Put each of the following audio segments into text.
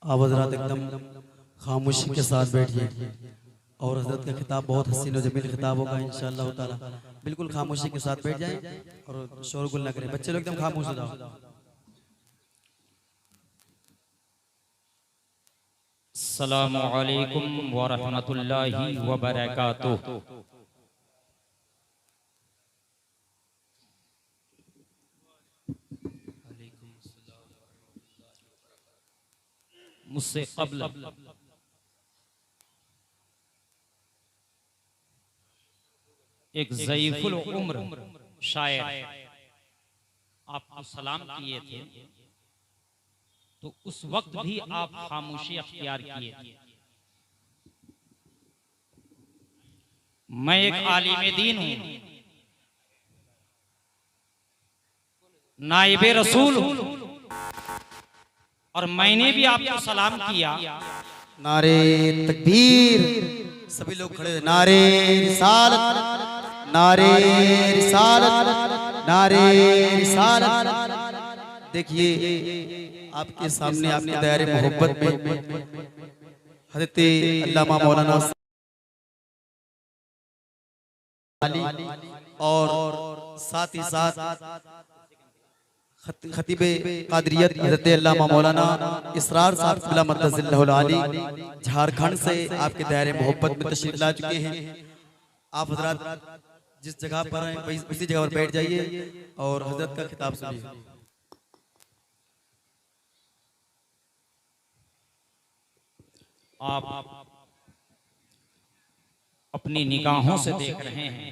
आप हजरात एकदम खामोशी के साथ बैठिए और हजरत का खिताब बहुत हसीन और जमील खिताब होगा इंशाअल्लाह ताला। बिल्कुल खामोशी के साथ बैठ जाएं और शोरगुल ना करें। बच्चे लोग एकदम खामोश हो जाओ। अस्सलामु अलैकुम व रहमतुल्लाहि व बरकातुहू। मुझसे क़ब्ल एक ज़ईफ़ुल उम्र शायर आपको सलाम किए थे, तो उस वक्त भी आप खामोशी अख्तियार किए। मैं एक आलिम दीन हूं, नाइबे रसूल हूं, और मैंने भी आपको सलाम किया। नारे तकबीर, सभी लोग खड़े। नारे रिसालत, नारे रिसालत, नारे रिसालत। देखिए आपके सामने आपके दायरे मोहब्बत में हज़रत अल्लामा मौलाना और साथ ही साथ खतीबे कादरियत हज़रत अल्लामा मौलाना इसरार साहब क़िबला मद्दज़िल्लहुल आली झारखंड से आपके दायरे मोहब्बत में तशरीफ ला चुके हैं। आप हजरात जिस जगह पर हैं उसी जगह पर बैठ जाइए और हजरत का खिताब सुनिए। आप अपनी निगाहों से देख रहे हैं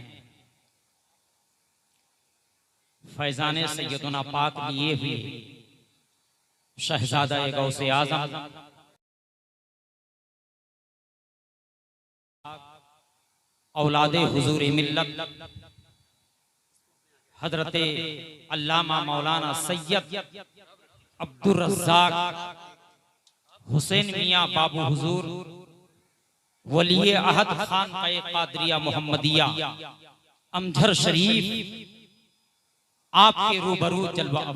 फैजाने सैयदना पाक लिए हुए शहजादा गौसे आज़म औलादे हुजूर मिल्लत हजरत अल्लामा मौलाना सैयद अब्दुर रज़्ज़ाक हुसैन मियाँ बाबू हुजूर वली अहद खान कादरिया मोहम्मदिया अमझर शरीफ आपके रूबरू जलवा हैं।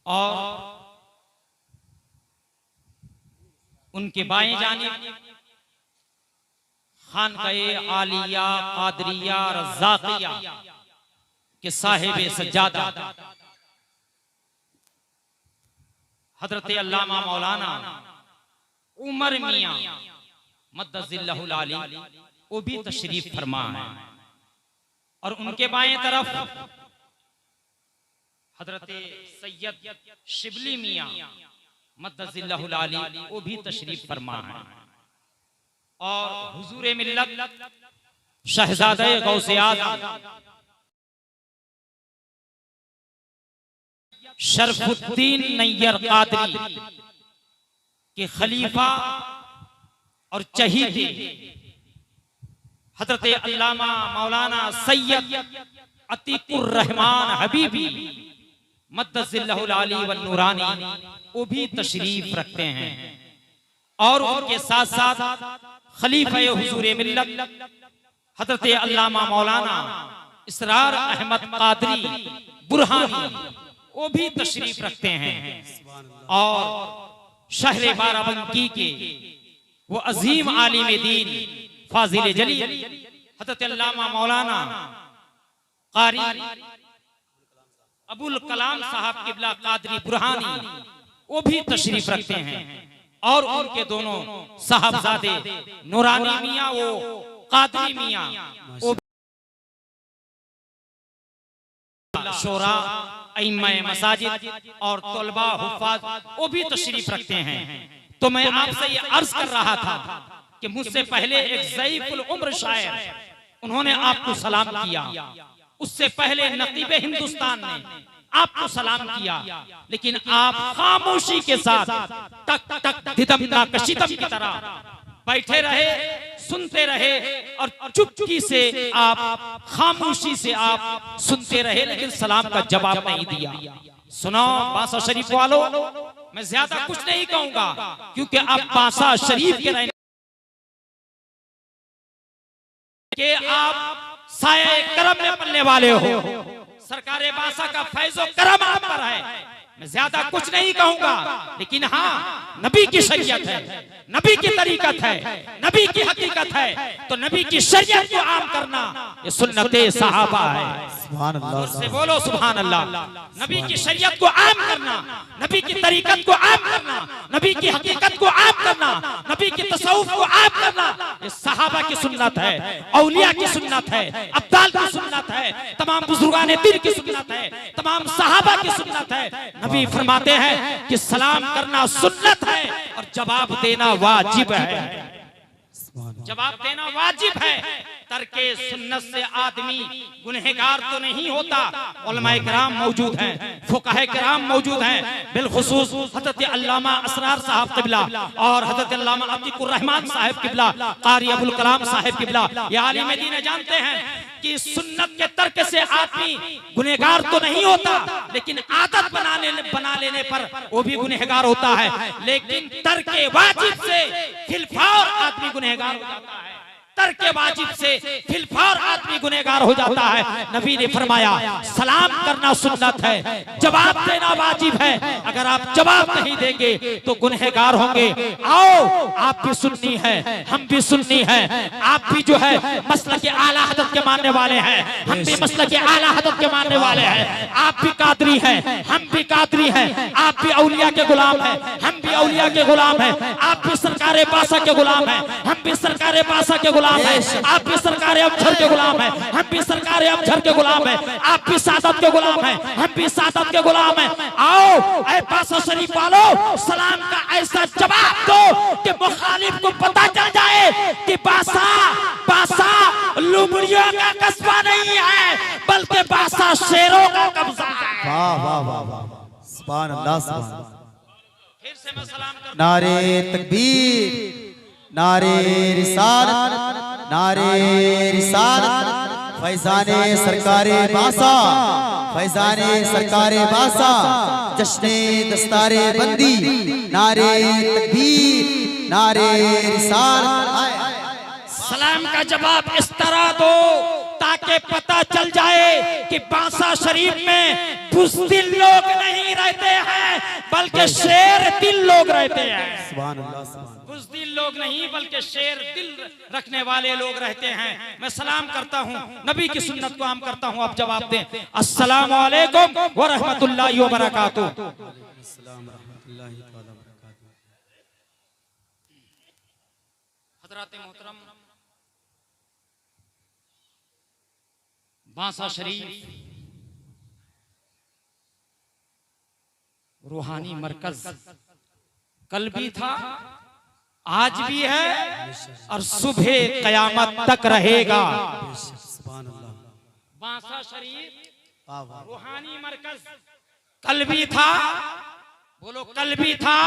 और उनके बाएं जानिब खानकाए आलिया कादरिया रज़्ज़ाक़िया के साहिब सज्जादा हजरत अल्लामा मौलाना उमर मियाँ मद्दज़िल्लहुल आली वो भी तशरीफ फरमा है। और उनके बाएं तरफ हजरत सैयद शिबली मियाँ मद्दज़िल्लहुल आली वो भी तशरीफ फरमा है। और हुजूर मिल्लत शहजादे गौसे आज़म शरफुद्दीन नैयर कादरी के खलीफा और चहीते हजरत अल्लामा मौलाना सैयद अतीकुर रहमान हबीबी मद्दज़िल्लहुल आली व नूरानी वो भी तशरीफ रखते हैं। और उनके साथ साथ खलीफा हुजूर मिल्लत हजरत अल्लामा मौलाना इसरार अहमद कादरी बुरहानी वो भी तशरीफ रखते हैं। और शहर बाराबंकी के वो अजीम आलिम दीन फाजिल जलील हज़रत अल्लामा मौलाना कारी अबुल कलाम साहब क़िबला कादरी बुरहानी वो भी तशरीफ रखते हैं। और उनके दोनों साहबजादे नूरानी मियाँ वो कादरी मियाँ वो शोरा इमाम मसाजिद और तलबा हुफ़ाज़ वो भी तशरीफ रखते हैं। तो मैं आपसे ये अर्ज कर रहा था कि मुझसे पहले एक ज़ईफ़ुल उम्र शायर उन्होंने आपको सलाम किया, उससे पहले नक़ीबे हिंदुस्तान ने आपको सलाम किया, लेकिन आप खामोशी के साथ टक टक दिदम ना कशिदम की तरह बैठे रहे, सुनते रहे और चुपकी से आप खामोशी से आप सुनते रहे, लेकिन सलाम का जवाब नहीं दिया। सुनो बासा शरीफ वालों, मैं ज्यादा कुछ नहीं कहूंगा क्योंकि आप बासा शरीफ के रहने के आप साये करम में पलने वाले हो। सरकार बासा का फैज़ो करम आप पर है, मैं ज्यादा कुछ नहीं कहूंगा, लेकिन हाँ, नबी की शरीयत है, नबी की तरीकत है, नबी की हकीकत है, तो नबी की शरीयत को आम करना ये सुन्नते सहाबा है। सुभान अल्लाह से बोलो सुभान अल्लाह। नबी की शरीयत को आम करना, नबी की तरीकत को आम करना, नबी की हकीकत को आम करना, नबी की तसव्वुफ को आम करना, ये सहाबा की सुन्नत है, औलिया की सुन्नत है, अब्दाल की सुन्नत है, तमाम बुजुर्गान दीन की सुन्नत है, तमाम सहाबा की सुन्नत है। नबी फरमाते हैं कि सलाम करना सुन्नत है और जवाब देना वाजिब है। जवाब देना वाजिब है। तर्के सुन्नत से आदमी गुनहगार तो नहीं होता। उलमाए किराम मौजूद हैं, फुकाहे किराम मौजूद हैं, बिलखुसूस हज़रत अल्लामा असरार साहब क़िबला और हज़रत अल्लामा अतीकुर रहमान साहब क़िबला, कारी अबुल कलाम साहब क़िबला, ये आलिम दीन जानते हैं कि सुन्नत के तर्क से आदमी गुनहगार तो नहीं होता, लेकिन आदत बना लेने पर वो भी गुनहगार होता है। लेकिन तर्क वाजिब से फिलफौर आदमी गुनहगार हो जाता है, तर्क वाजिब से फिलफौर आदमी गुनहगार हो जाता है। नबी ने फरमाया सलाम करना सुन्नत है, जवाब देना वाजिब है। अगर आप जवाब नहीं देंगे तो गुनहगार होंगे। आओ, आप भी सुन्नी है, हम भी सुन्नी है, आप भी जो है मसलक के आला हज़रत के मानने वाले हैं, हम भी मसलक के आला हज़रत के मानने वाले हैं। आप भी कादरी हैं, हम भी कादरी हैं, आप भी औलिया के गुलाम हैं, हम भी औलिया के गुलाम हैं, आप भी सरकारे बासा के गुलाम हैं, हम भी सरकारे बासा के गुलाम है, आप भी सरकार अफजर के गुलाम है, हम भी सरकार अफजर के गुलाम है, आप भी सादत के गुलाम है, हम भी सादत के गुलाम है। आओ ऐ बासा शरीफ वालों, सलाम का ऐसा जवाब दो कि मुखालिफ को पता चल जाए कि बासा लुमड़ियों का कस्बा नहीं है, बल्कि बासा शेरों का कब्जा है। वाह वाह वाह वाह, सुभान अल्लाह सुभान अल्लाह। फिर से मैं सलाम करता हूं। नारे तकबीर, नारे रिसालत, नारे रिसालत, फैजाने सरकारे बासा, फैजाने सरकारे बासा, जश्ने दस्तारे बंदी, नारे तकबीर, नारे रिसालत। सलाम का जवाब इस तरह दो ताकि पता चल जाए कि बांसा शरीफ में बुज़दिल लोग नहीं रहते हैं, बल्कि शेर दिल लोग रहते हैं। सुभान अल्लाह सुभान अल्लाह। बुज़दिल लोग नहीं बल्कि शेर दिल रखने वाले लोग रहते हैं। मैं सलाम करता हूँ, नबी की सुन्नत को आम करता हूँ। आप जवाब दें। अस्सलामु अलैकुम व रहमतुल्लाहि व बरकातुहू। हज़रात मोहतरम, बांसा शरीफ रूहानी मरकज कल भी था, आज भी है और सुबह कयामत तक रहेगा। बांसा शरीफ रूहानी मरकज कल भी था, बोलो कल भी था,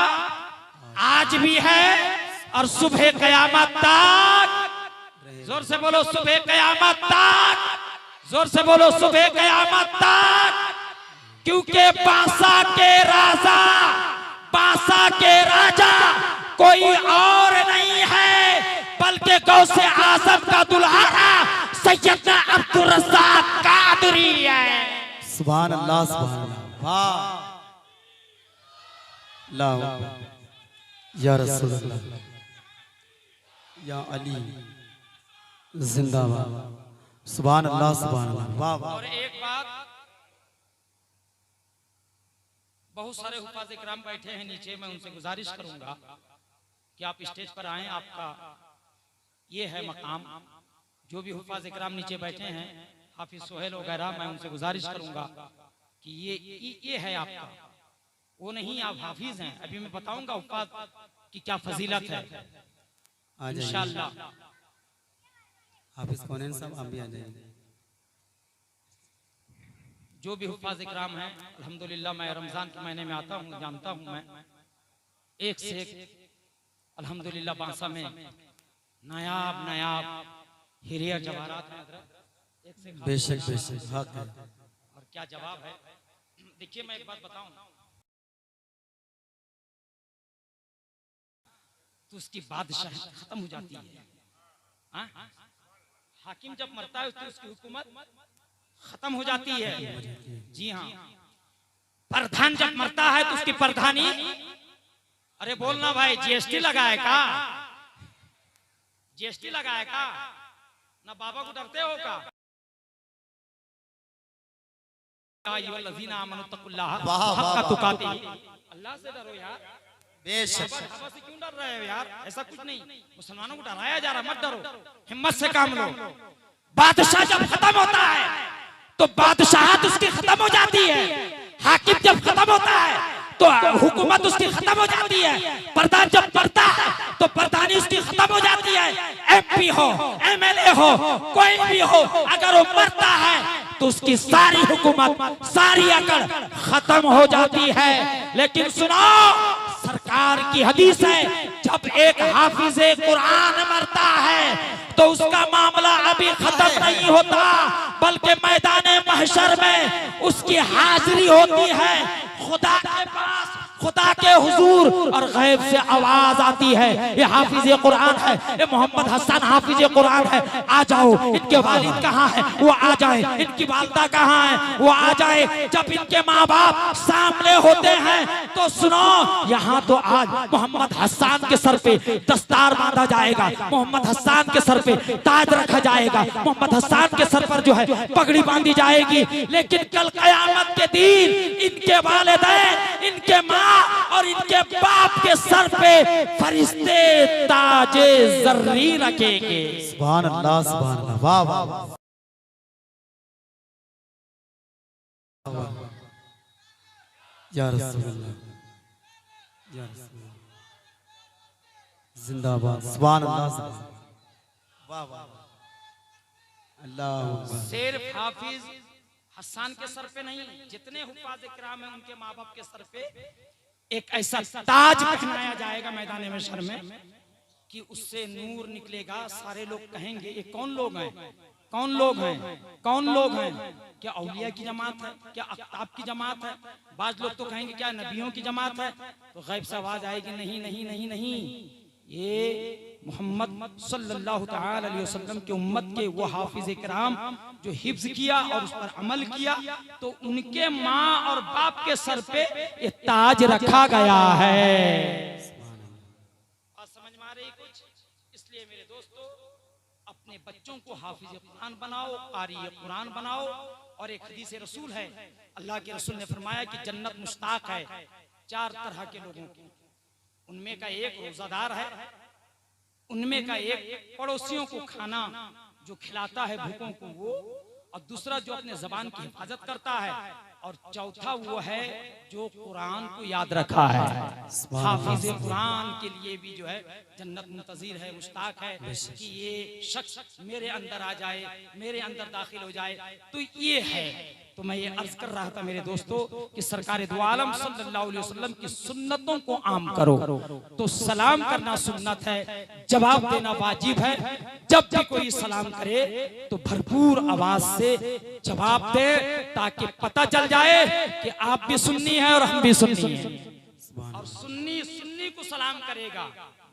आज भी है और सुबह कयामत तक। जोर से बोलो सुबह कयामत तक, जोर से बोलो सुबह कयामत तक। क्योंकि बांसा के राजा, बांसा के राजा कोई और नहीं है बल्कि गौसे आज़म का दुल्हारा सैयदना अब्दुल रज़्ज़ाक कादरी है। सुभान अल्लाह सुभान अल्लाह। वाह या रसूल अल्लाह, या अली जिंदाबाद। सुभान अल्लाह सुभान अल्लाह। वाह वाह। और एक बात, बहुत सारे हुफ़ाज़ इकराम बैठे हैं नीचे, मैं उनसे गुजारिश करूंगा कि आप स्टेज पर आएं। आपका ये है मकाम। जो भी हुफ़ाज़ इकराम नीचे बैठे हैं, हाफिज सोहेल वगैरह, मैं उनसे गुजारिश करूंगा कि ये है आपका, वो नहीं, आप हाफिज हैं। अभी मैं बताऊंगा हुफ़ाज़ की क्या फजीलत है इंशाअल्लाह। हाफिज कौन है साहब? आप भी आ जाइए। जो भी हुफ़ाज़ इकराम हैं, अल्हम्दुलिल्लाह मैं रमज़ान के महीने में आता हूँ, जानता हूँ मैं एक से एक अल्हम्दुलिल्लाह बांसा में नायाब नायाब हीरे जवाहरात हैं। एक से बेशक बेशक हक है। और क्या जवाब है। देखिए मैं एक बात बताऊं तो उसकी बादशाह खत्म हो जाती है। हाँ? हाकिम जब मरता है तो उसकी हुकूमत खत्म हो जाती है। जी हाँ, प्रधान जब मरता है तो उसकी प्रधानी, अरे बोलना भाई, जीएसटी लगाए का? जीएसटी लगाए का? ना बाबा को डरते हो का? अल्लाह से डरो यार, बेशक बाबा से क्यों डर रहे हो यार? ऐसा कुछ नहीं, मुसलमानों को डराया जा रहा, मत डरो, हिम्मत से काम लो। बादशाह जब खत्म होता है तो बादशाहत उसकी खत्म हो जाती है, हाकिम जब खत्म होता है तो हुकूमत उसकी खत्म हो जाती है, प्रधान जब मरता है तो प्रधानी उसकी खत्म हो जाती है। एमपी हो, एमएलए हो, कोई भी हो, अगर वो मरता है तो उसकी सारी हुकूमत, सारी अकड़ खत्म हो जाती है। लेकिन सुनो, सरकार की हदीस है, जब एक हाफिज़े कुरान मरता है तो उसका मामला अभी खत्म नहीं होता, बल्कि मैदान महशर में उसकी हाजिरी होती है खुदा के पास, खुदा के हुजूर, और गैब से आवाज आती है, ये हाफिज़े कुरान है, ये मोहम्मद हसन हाफिज़े कुरान है, आ जाओ। इनके वालिद कहाँ है? वो आ जाए। इनकी वालिदा कहाँ है? वो आ जाए। जब इनके माँ बाप सामने होते हैं तो सुनो, यहाँ तो आज मोहम्मद हसन के सर पे दस्तार बांधा जाएगा, मोहम्मद हसन के सर पे ताज रखा जाएगा, मोहम्मद हसन के सर पर जो है पगड़ी बांधी जाएगी। लेकिन कल कयामत के दिन इनके वालिदैन, इनके माँ और इनके बाप के सर पे फरिश्ते ताजे जर्री रखेंगे। सुभान अल्लाह, सुभान अल्लाह, वाह वाह। या रसूल अल्लाह, या रसूल अल्लाह, जिंदाबाद, सुभान अल्लाह, वाह वाह, अल्लाह। सिर्फ हाफिज हसन के सर पे नहीं, जितने हुफ्फाज़ इकराम हैं उनके माँ बाप के सर पे एक ऐसा ताज पहनाया जाएगा मैदान महशर में कि उससे नूर निकलेगा। सारे लोग कहेंगे ये कौन लोग हैं, कौन लोग हैं, कौन लोग हैं? क्या औलिया की जमात है? क्या अख्ताब की जमात है? बाज लोग तो कहेंगे क्या नबियों की जमात है? तो गैब से आवाज आएगी, नहीं नहीं नहीं नहीं, ये मोहम्मद सल्लल्लाहु तआला अलैहि वसल्लम के उम्मत के वो हाफिज़ इकराम जो हिफ्ज किया और उस पर अमल किया, तो उनके माँ और बाप के सर पे ये ताज रखा गया है। और समझ में आ रही कुछ? इसलिए मेरे दोस्तों, अपने बच्चों को हाफिज़ कुरान बनाओ, कारी कुरान बनाओ। और एक हदीस रसूल है, अल्लाह के रसूल ने फरमाया कि जन्नत मुश्ताक है 4 तरह के लोगों की। उनमें का एक रोजादार है, उनमें का एक पड़ोसियों को खाना जो खिलाता है भूखों को वो, और दूसरा जो अपने जबान की हिफाजत करता है, और चौथा वो है जो कुरान को याद रखा है। हाफिज़ कुरान के लिए भी जो है जन्नत मुंतज़िर है, मुश्ताक है कि ये शख्स मेरे अंदर आ जाए, मेरे अंदर दाखिल हो जाए। तो ये है। तो मैं ये अर्ज कर रहा था मेरे दोस्तों कि सरकार दो आलम सल्लल्लाहु अलैहि वसल्लम की सुन्नतों को आम करो। तो सलाम करना सुन्नत है, जवाब देना वाजिब है। जब भी कोई सलाम करे तो भरपूर आवाज से जवाब दे, ताकि पता चल जाए कि आप भी सुन्नी है और हम भी सुन्नी है। और सुन्नी सुन्नी को सलाम करेगा,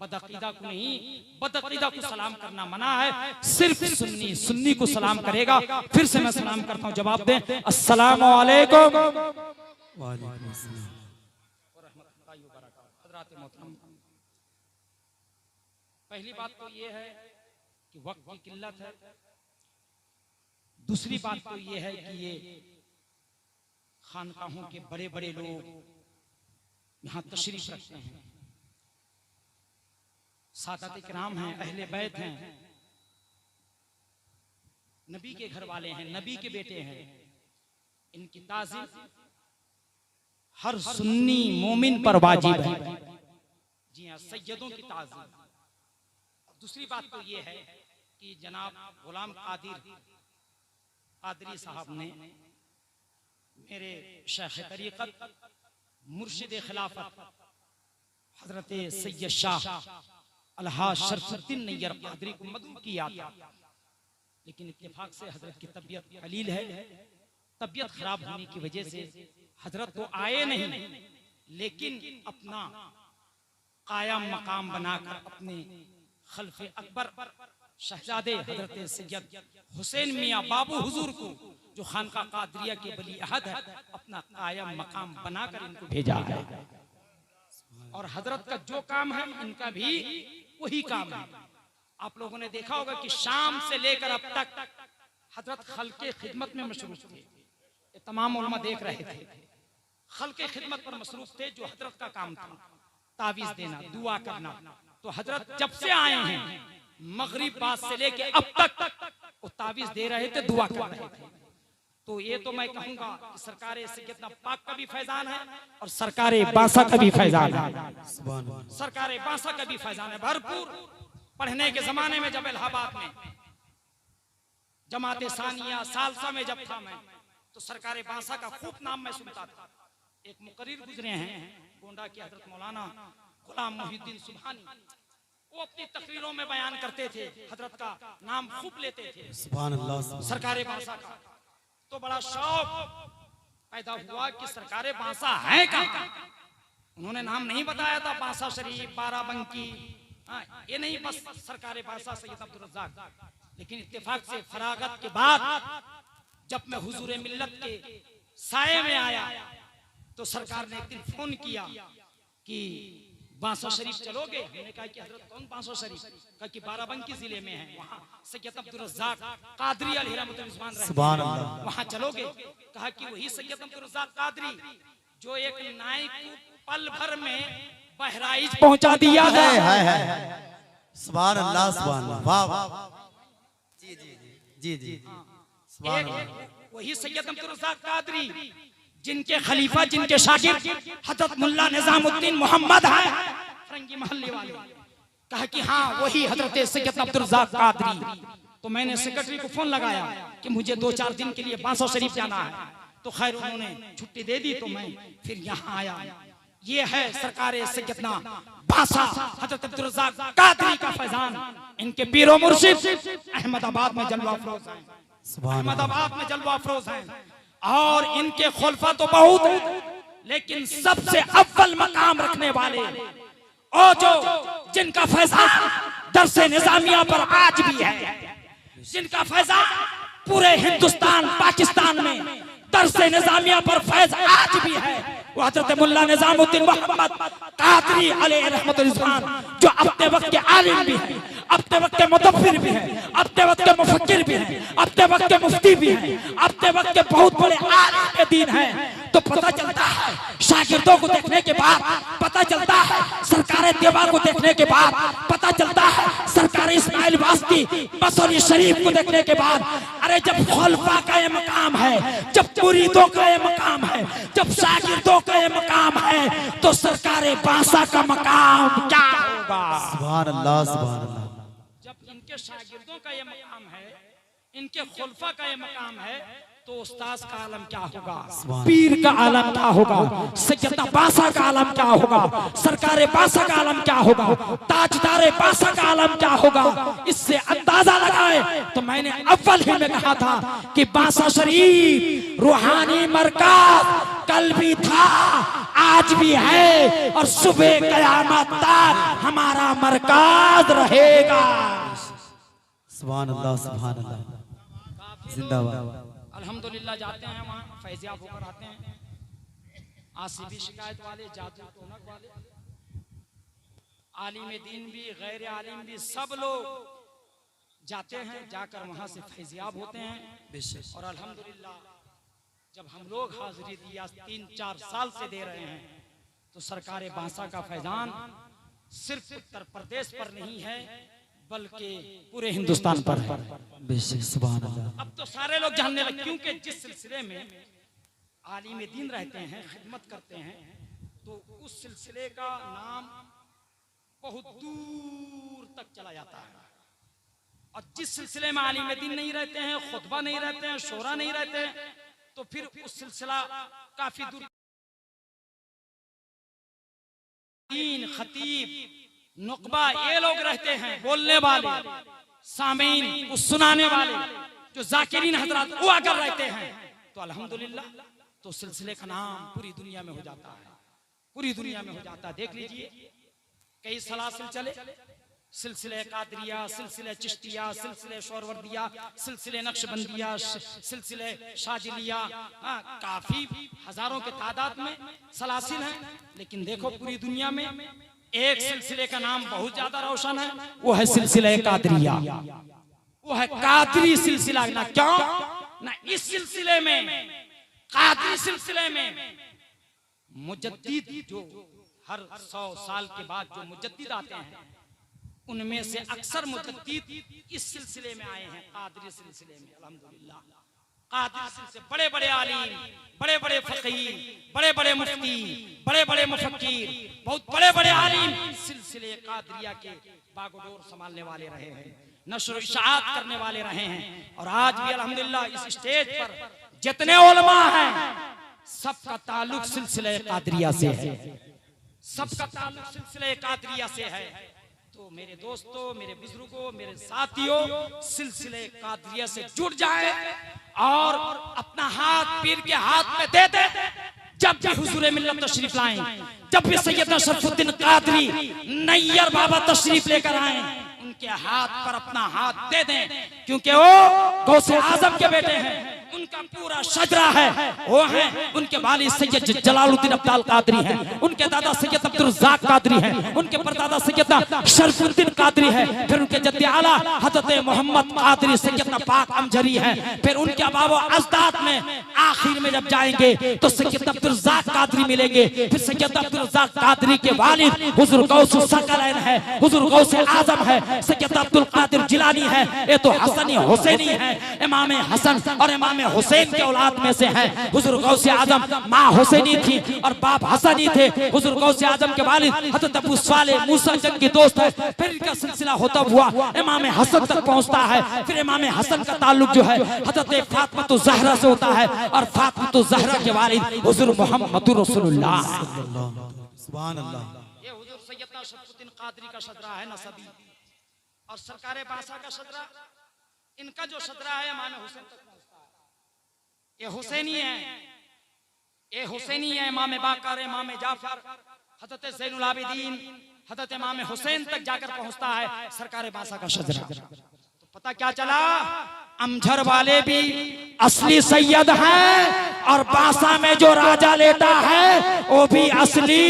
बदअकीदा को नहीं। बदअकीदा को सलाम करना मना है, सिर्फ सुन्नी सुन्नी को सलाम करेगा। फिर से मैं सलाम करता हूँ, जवाब दें। अस्सलामु अलैकुम व अलैकुम अस्सलाम व रहमतुल्लाहि व बरकातहू। हज़रात मोहतरम, पहली बात तो ये है कि वक्त की किल्लत है। दूसरी बात तो ये है कि ये खानकाहों के बड़े बड़े लोग यहाँ तशरीफ रखते हैं, सादात इकराम हैं, अहले बैत हैं, नबी के घर वाले हैं, नबी के बेटे हैं। इनकी ताज़ीम हर सुन्नी मोमिन पर वाजिब है। जी हाँ, सैयदों की ताज़ीम। दूसरी बात तो ये है कि जनाब गुलाम कादरी साहब ने मेरे शेख तरीक़त मुर्शिद खिलाफत हजरत सैयद शाह अलहाज शरफुद्दीन नैयर कादरी को मदऊ किया था, लेकिन इत्तेफाक से हजरत की तबीयत कलील है। तबीयत खराब होने की वजह से हजरत तो आए नहीं, लेकिन अपना कायम मकाम बनाकर अपने खल्फे अकबर शहजादे हजरत सैयद हुसैन मियां बाबू हुजूर को, जो खानका कादरिया के वली अहद है, अपना कायम मकाम बनाकर इनको भेजा है। और हजरत का जो काम है इनका भी वही काम है। आप लोगों ने देखा होगा कि शाम से लेकर अब तक हजरत खल्के खिदमत में मशरूफ थे। ये तमाम उलमा देख रहे थे, खल्के खिदमत पर मसरूफ थे, जो हजरत का काम था तावीज देना, दुआ करना। तो हजरत जब से आए हैं मगरिब बाद से लेके अब तक वो तावीज दे रहे थे, दुआ कर रहे थे। तो ये तो मैं कहूंगा कि सरकार सैयदना पाक का भी फैजान है और सरकार बांसा का भी फैजान है। सरकार बांसा का भी फैजान है भरपूर। पढ़ने के जमाने में जब इलाहाबाद में जमाते सानिया सालसा में जब था मैं, तो सरकार बांसा का खूब नाम मैं सुनता था। एक मुकर्रिर गुजरे हैं गोंडा के हजरत मौलाना गुलाम मोहिउद्दीन सुभानी, वो अपनी तकरीरों में बयान करते थे, हजरत का नाम खूब लेते थे सुभान अल्लाह। सरकार बांसा का। तो बड़ा शौक पैदा हुआ कि सरकार बांसा है कहाँ। उन्होंने नाम नहीं बताया था बांसा शरीफ, बाराबंकी, ये नहीं, बस सरकार बांसा सैयद अब्दुल रज़्ज़ाक। लेकिन इत्तेफाक से फरागत के बाद जब मैं हुजूर मिल्लत के साये में आया तो सरकार ने एक दिन फोन किया कि बांसा शरीफ चलोगे। हमने कहा कि हजरत कौन बांसा शरीफ? कहा कि बाराबंकी जिले में है, वहाँ सैयद अब्दुल रज़्ज़ाक कादरी अलैहि रहमतुल रिज़वान रहते हैं, वहाँ चलोगे? कहा कि वही सैयद अब्दुल रज़्ज़ाक कादरी जो एक नाई को पल भर में बहराइच पहुंचा दिया है। सुभान अल्लाह, सुभान अल्लाह, वाह वाह, जी जी जी जी, सुभान अल्लाह। वही सैयद अब्दुल रज़्ज़ाक कादरी जिनके खलीफा, जिनके शागिर्द हजरत मुल्ला निजामुद्दीन मोहम्मद है फरंगी मोहल्ले वाले। कहा कि हाँ वही हजरत सैयद अब्दुल रज़्ज़ाक कादरी। तो मैंने सेक्रेटरी को फोन लगाया कि मुझे 2-4 दिन के लिए बांसा शरीफ जाना है। तो खैर उन्होंने छुट्टी दे दी, तो मैं फिर यहाँ आया। ये है सरकार सैयदना बांसा हजरत अब्दुल रज़्ज़ाक कादरी का फैजान। इनके पीरो मुर्शिद अहमदाबाद में जलवा अफरोज हैं, अहमदाबाद में जलवा अफरोज हैं। और इनके खुलफा तो बहुत है, लेकिन सबसे अव्वल मकाम रखने वाले और जो जिनका फैजान दरसे निजामिया पर आज भी है, जिनका फैजान पूरे हिंदुस्तान पाकिस्तान में दरसे निजामिया पर फैज आज भी है, वो हजरत मुल्ला निजामुद्दीन मोहम्मद कादरी अलैहि रहमतुल रिज़वान, जो अपने वक्त के आलिम भी है, अपने वक्त के मुदब्बिर भी है, अपने वक्त के मुफक्किर भी है, अपने वक्त के मुफ्ती भी है, अपने वक्त के बहुत बड़े आलिम दीन है। तो पता चलता है शागिर्दों को देखने के बाद, पता चलता है सरकार देवा को देखने के बाद, पता चलता है सरकार इस्माइल वास्ती मसौरी शरीफ को देखने के बाद, अरे जब खुलफा का ये मकाम है, जब मुरीदों का ये मकाम है, जब शागिर्दों का ये मकाम है, तो सरकार बांसा का मकाम क्या होगा? सुभान अल्लाह, सुभान अल्लाह। जब इनके शागिर्दों का ये मकाम है, इनके खुलफा का ये मकाम है, तो उस्ताद का आलम क्या होगा, पीर का आलम क्या होगा, सैयदना बांसा का आलम क्या होगा, सरकार बांसा का आलम क्या होगा, ताजदार बांसा का आलम क्या होगा? इससे अंदाजा लगाए। तो मैंने अव्वल ही में कहा था कि बांसा शरीफ रूहानी मरकज कल भी था, आज भी है और सुबह क़यामत तक हमारा मरकज रहेगा। सुभान अल्लाह, सुभान अल्लाह, जिंदाबाद। अल्हम्दुलिल्लाह जाते हैं वहाँ फैज़याब होकर आते हैं। आसिफी शिकायत वाले, जादू टोनक वाले, आलिम दीन भी गैर आलिम भी सब लोग जाते हैं, जाकर वहाँ से फैज़याब होते हैं। और अल्हम्दुलिल्लाह जब हम लोग हाजिरी दिया 3-4 साल से दे रहे हैं, तो सरकार बांसा का फैजान सिर्फ उत्तर प्रदेश पर नहीं है बल्कि पूरे हिंदुस्तान पर है। सुभान अल्लाह। अब तो सारे लोग जानने लगे, क्योंकि जिस सिलसिले में आलिम दीन रहते हैं, खिदमत करते हैं, तो उस सिलसिले का नाम बहुत दूर तक चला जाता है। और जिस सिलसिले में आलिम दीन नहीं रहते हैं, खुतबा नहीं रहते हैं, शोरा नहीं रहते हैं, तो फिर उस सिलसिला काफी दूर। दीन, खतीब, नुकबा, ये लोग रहते हैं, बोलने वाले, सामीन, सुनाने वाले, जो जाकिरीन हजरात वो अगर रहते हैं, तो अल्हम्दुलिल्लाह तो सिलसिले का नाम पूरी दुनिया में हो जाता है, पूरी दुनिया में हो जाता है। देख लीजिए कई सलासिल चले, सिलसिले कादरिया, सिलसिले चिश्तिया, सिलसिले शौरवर्दिया, सिलसिले नक्शबंदिया, सिलसिले शाजिलिया, काफी हजारों के तादाद में सलासिल हैं। लेकिन देखो पूरी दुनिया में एक सिलसिले का नाम बहुत ज्यादा रोशन है, वो है सिलसिले कादरिया। वो है कादरी सिलसिला। ना क्यों ना इस सिलसिले में, कादरी सिलसिले में मुजद्दिद जो हर 100 साल के बाद जो मुजद्दिद आते हैं, उनमें से अक्सर मुजद्दिद इस सिलसिले में आए हैं, कादरी सिलसिले में। अल्हम्दुलिल्लाह कादरी सिलसिले बड़े बड़े आलिम, बड़े बड़े फकीर, बड़े बड़े मुफ्ती, बड़े बड़े मुफक्किर, बहुत बड़े बड़े आलिम सिलसिले कादरिया के बागडोर संभालने वाले रहे हैं, नशर इशाअत करने वाले रहे हैं। और आज भी अल्हम्दुलिल्लाह इस स्टेज पर जितने उलमा हैं, सबका ताल्लुक सिलसिले कादरिया से है, सबका ताल्लुक सिलसिले कादरिया से है। तो मेरे दोस्तों, मेरे बुजुर्गों, मेरे साथियों, सिलसिले कादरिया से जुड़ जाए और अपना हाथ पीर के हाथ में दे दे। जब भी हुजूर मिल्लत तशरीफ लाएं, जब भी सैयदना शरफुद्दीन कादरी नैयर बाबा तशरीफ लेकर आए, उनके हाथ पर अपना हाथ दे दें, क्योंकि वो गौसे आजम के बेटे हैं, उनका पूरा शजरा है, वो है उनके वालिद सैयद जलालुद्दीन अब्दाल कादरी हैं, उनके दादा सैयद अब्दुल रज़्ज़ाक़ कादरी हैं, उनके परदादा सैयदना शरफुद्दीन कादरी है, फिर उनके जद्दे आला हज़रत मोहम्मद कादरी सैयदना पाक अमजरी है, फिर उनके बाबा अजदाद में आखिर में जब जाएंगे तो सैयद अब्दुल रज़्ज़ाक़ कादरी मिलेंगे, फिर सैयद अब्दुल रज़्ज़ाक़ कादरी के वालिद हुजूर गौसुस सकलैन है, हुजूर गौसे आजम है, सैयद अब्दुल कादिर जिलानी है, ये तो हसनी हुसैनी है, इमाम हसन और इमाम हुसैन के औलाद में से हैं। हुजूर गौसे आजम माँ हुसैनी थी और बाप हसनी थे। हुजूर गौसे आजम के वालिद हज़रत अबू सालेह मूसा जंगी दोस्त है। फिर इनका सिलसिला होता हुआ इमाम हसन तक पहुंचता है। फिर इमाम हसन का ताल्लुक जो है हज़रत फातिमा ज़हरा से होता है और फातिमा ज़हरा के वालिद हुजूर मोहम्मद रसूलुल्लाह। सुभान अल्लाह। ये हुजूर सैयदना शरफुद्दीन कादरी का शजरा है नसबी, और सरकारे बासा का शजरा, इनका जो शजरा है इमाम हुसैन तक पहुंचता है। ये हुसैनी है, ये हुसैनी है। इमाम बाकर, इमाम जाफर, हज़रत ज़ैनुल आबिदीन, हज़रत इमाम हुसैन तक जाकर पहुंचता है सरकारे बासा का शजरा। तो पता क्या चला, अमझर वाले भी असली सैयद हैं और बासा में जो राजा लेटा है वो भी असली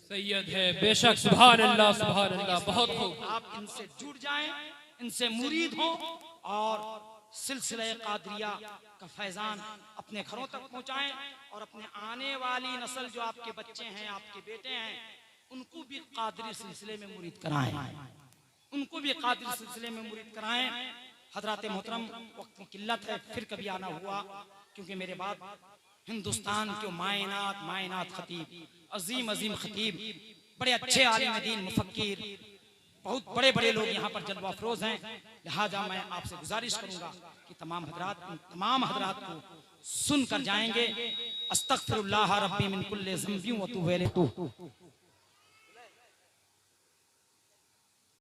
सैयद है। बेशक सुभान अल्लाह, सुभान अल्लाह। बहुत खूब। आप इनसे जुड़ जाएं, इनसे मुरीद हों और सिलसिले कादरिया का फैजान अपने घरों तक पहुंचाएं और अपने आने वाली नस्ल जो आपके बच्चे हैं, आपके बेटे हैं, उनको भी कादरी सिलसिले में मुरीद कराएं, उनको भी कादरी सिलसिले में मुरीद कराएं। हजरात मोहतरम, वक्त की किल्लत है, फिर कभी आना हुआ, क्योंकि मेरे बाद हिंदुस्तान के मायनात खतीब, अजीम अजीम खतीब, बड़े अच्छे आलिम दीन, मुफक्किर, बहुत बड़े बड़े लोग यहाँ पर जलवा अफरोज हैं। लिहाजा मैं आपसे गुजारिश करूंगा कि तमाम हजरात को सुन कर जाएंगे। अस्तगफिरुल्लाह रब्बी मिन कुल्लि ज़ंबिन व अतूबु इलैह।